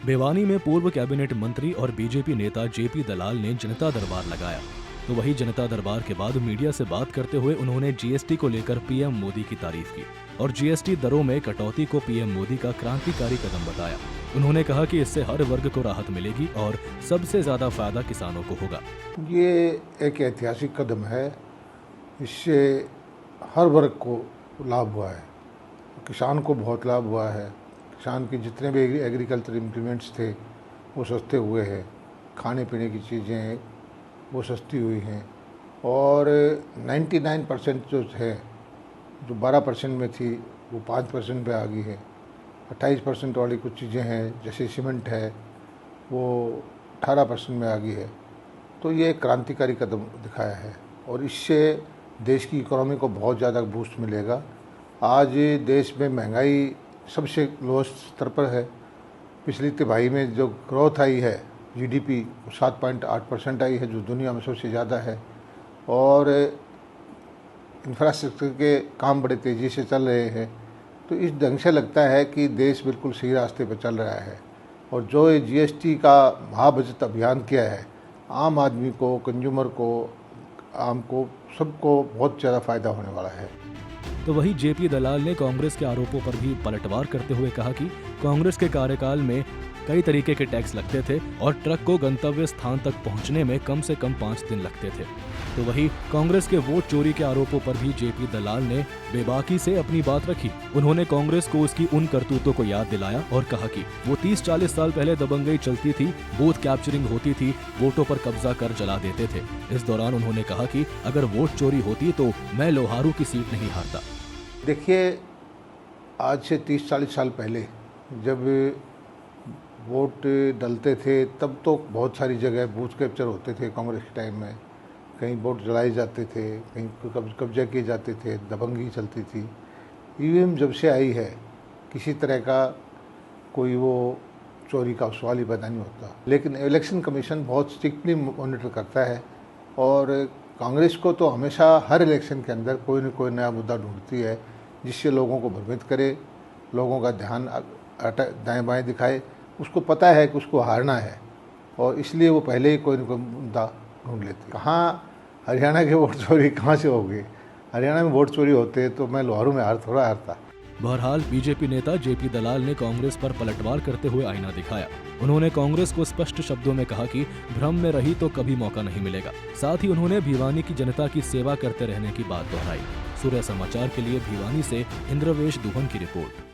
भिवानी में पूर्व कैबिनेट मंत्री और बीजेपी नेता जेपी दलाल ने जनता दरबार लगाया। तो वही जनता दरबार के बाद मीडिया से बात करते हुए उन्होंने जीएसटी को लेकर पीएम मोदी की तारीफ की और जीएसटी दरों में कटौती को पीएम मोदी का क्रांतिकारी कदम बताया। उन्होंने कहा कि इससे हर वर्ग को राहत मिलेगी और सबसे ज्यादा फायदा किसानों को होगा। ये एक ऐतिहासिक कदम है, इससे हर वर्ग को लाभ हुआ है, किसान को बहुत लाभ हुआ है। किसान के जितने भी एग्रीकल्चर इम्प्लीमेंट्स थे वो सस्ते हुए हैं, खाने पीने की चीज़ें वो सस्ती हुई हैं और 99% जो है, जो 12% में थी वो 5% पे आ गई है। 28% वाली कुछ चीज़ें हैं जैसे सीमेंट है वो 18% में आ गई है। तो ये क्रांतिकारी कदम दिखाया है और इससे देश की इकोनॉमी को बहुत ज़्यादा बूस्ट मिलेगा। आज देश में महंगाई सबसे लोएस्ट स्तर पर है। पिछली तिमाही में जो ग्रोथ आई है जीडीपी 7.8% आई है, जो दुनिया में सबसे ज़्यादा है और इंफ्रास्ट्रक्चर के काम बड़े तेज़ी से चल रहे हैं। तो इस ढंग से लगता है कि देश बिल्कुल सही रास्ते पर चल रहा है और जो ये जीएसटी का महाबचत अभियान किया है, आम आदमी को, कंज्यूमर को, आम को, सबको बहुत ज़्यादा फ़ायदा होने वाला है। तो वही जेपी दलाल ने कांग्रेस के आरोपों पर भी पलटवार करते हुए कहा कि कांग्रेस के कार्यकाल में कई तरीके के टैक्स लगते थे और ट्रक को गंतव्य स्थान तक पहुंचने में कम से कम 5 दिन लगते थे। तो वही कांग्रेस के वोट चोरी के आरोपों पर भी जेपी दलाल ने बेबाकी से अपनी बात रखी। उन्होंने कांग्रेस को उसकी उन करतूतों को याद दिलाया और कहा कि वो 30-40 साल पहले दबंगई चलती थी, बूथ कैप्चरिंग होती थी, वोटों पर कब्जा कर जला देते थे। इस दौरान उन्होंने कहा कि अगर वोट चोरी होती तो मैं लोहारू की सीट नहीं हारता। देखिए, आज से 30-40 साल पहले जब वोट डलते थे तब तो बहुत सारी जगह बूथ कैप्चर होते थे कांग्रेस के टाइम में। कहीं वोट जलाए जाते थे, कहीं कब्जा किए जाते थे, दबंगी चलती थी। ईवीएम जब से आई है किसी तरह का कोई वो चोरी का सवाल ही पैदा नहीं होता। लेकिन इलेक्शन कमीशन बहुत स्ट्रिक्टली मॉनिटर करता है और कांग्रेस को तो हमेशा हर इलेक्शन के अंदर कोई न कोई नया मुद्दा ढूंढती है जिससे लोगों को भ्रमित करे, लोगों का ध्यान दाएं बाएं दिखाए। उसको पता है कि उसको हारना है और इसलिए वो पहले ही कोई न कोई मुद्दा ढूंढ लेते। कहाँ हरियाणा के वोट चोरी कहाँ से हो गई? हरियाणा में वोट चोरी होते तो मैं लोहारू में थोड़ा हारता। बहरहाल बीजेपी नेता जेपी दलाल ने कांग्रेस पर पलटवार करते हुए आईना दिखाया। उन्होंने कांग्रेस को स्पष्ट शब्दों में कहा कि भ्रम में रही तो कभी मौका नहीं मिलेगा। साथ ही उन्होंने भिवानी की जनता की सेवा करते रहने की बात दोहराई। सूर्य समाचार के लिए भिवानी से इंद्रवेश दुहन की रिपोर्ट।